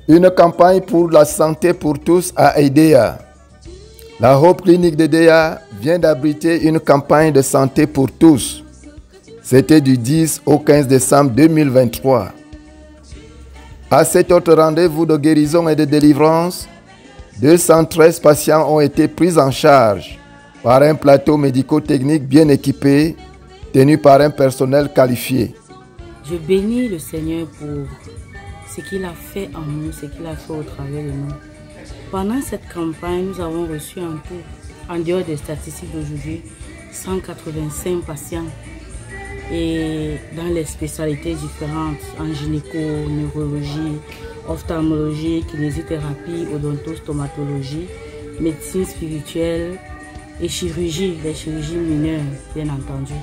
une campagne pour la santé pour tous à Edea. La Hope Clinic d'Edea vient d'abriter une campagne de santé pour tous. C'était du 10 au 15 décembre 2023. À cet autre rendez-vous de guérison et de délivrance, 213 patients ont été pris en charge par un plateau médico-technique bien équipé, tenu par un personnel qualifié. Je bénis le Seigneur pour ce qu'il a fait en nous, ce qu'il a fait au travers de nous. Pendant cette campagne, nous avons reçu en tout, en dehors des statistiques d'aujourd'hui, 185 patients. Et dans les spécialités différentes, en gynéco, neurologie, ophtalmologie, kinésithérapie, odontostomatologie, médecine spirituelle et chirurgie, les chirurgies mineures, bien entendu.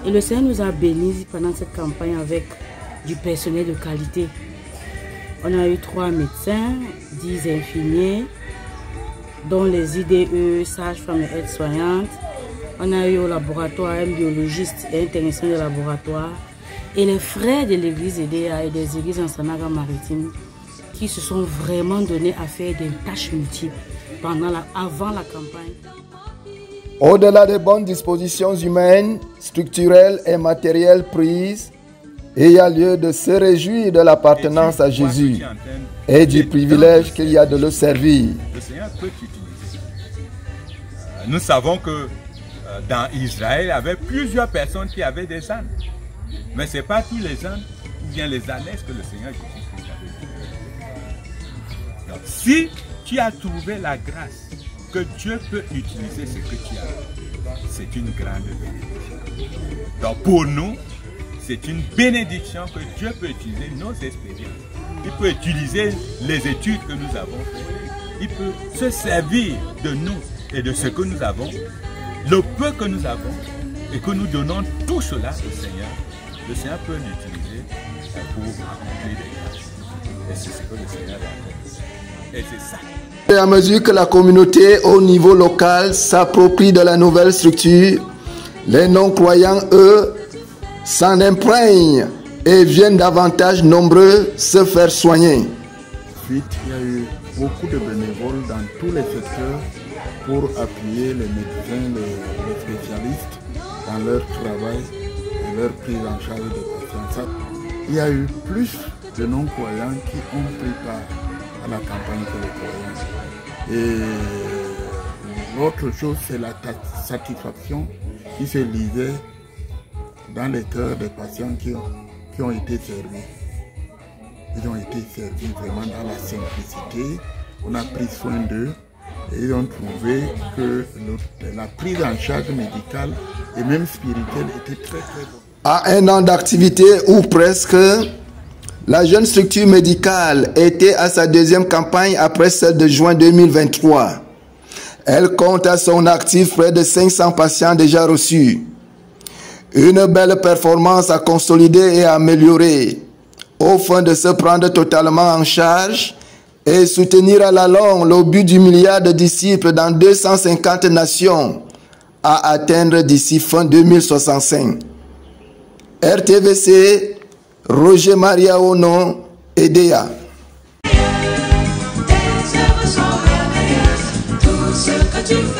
Et le Seigneur nous a bénis pendant cette campagne avec du personnel de qualité. On a eu 3 médecins, 10 infirmiers, dont les IDE, sages-femmes et aides-soignantes. On a eu au laboratoire un biologiste et un technicien de laboratoire. Et les frères de l'église EDEA et des églises en Sanaga Maritime qui se sont vraiment donnés à faire des tâches multiples avant la campagne. Au-delà des bonnes dispositions humaines, structurelles et matérielles prises, il y a lieu de se réjouir de l'appartenance à Jésus et du privilège qu'il y a de le servir. Le Seigneur peut t'utiliser. Nous savons que dans Israël, il y avait plusieurs personnes qui avaient des ânes. Mais ce n'est pas tous les ânes ou bien les ânesses que le Seigneur Jésus avait. Donc, si tu as trouvé la grâce que Dieu peut utiliser ce que tu as, c'est une grande bénédiction. Donc pour nous, c'est une bénédiction que Dieu peut utiliser nos expériences. Il peut utiliser les études que nous avons faites. Il peut se servir de nous et de ce que nous avons, le peu que nous avons, et que nous donnons tout cela au Seigneur. Le Seigneur peut l'utiliser pour accomplir des grâces. Et c'est ce que le Seigneur a fait. Et c'est ça. Et à mesure que la communauté au niveau local s'approprie de la nouvelle structure, les non-croyants, eux, s'en imprègnent et viennent davantage nombreux se faire soigner. Ensuite, il y a eu beaucoup de bénévoles dans tous les secteurs pour appuyer les médecins, les spécialistes dans leur travail et leur prise en charge des patients. Il y a eu plus de non-croyants qui ont pris part à la campagne que les croyants. Et l'autre chose, c'est la satisfaction qui se lisait dans les cœurs des patients qui ont été servis. Ils ont été servis vraiment dans la simplicité. On a pris soin d'eux et ils ont trouvé que la prise en charge médicale et même spirituelle était très très bonne. À 1 an d'activité ou presque, la jeune structure médicale était à sa 2e campagne après celle de juin 2023. Elle compte à son actif près de 500 patients déjà reçus. Une belle performance à consolider et à améliorer, au fin de se prendre totalement en charge et soutenir à la longue le but du milliard de disciples dans 250 nations à atteindre d'ici fin 2065. RTVC, Roger Maria Ono, EDEA. Tes œuvres sont merveilleuses, tout ce que tu fais.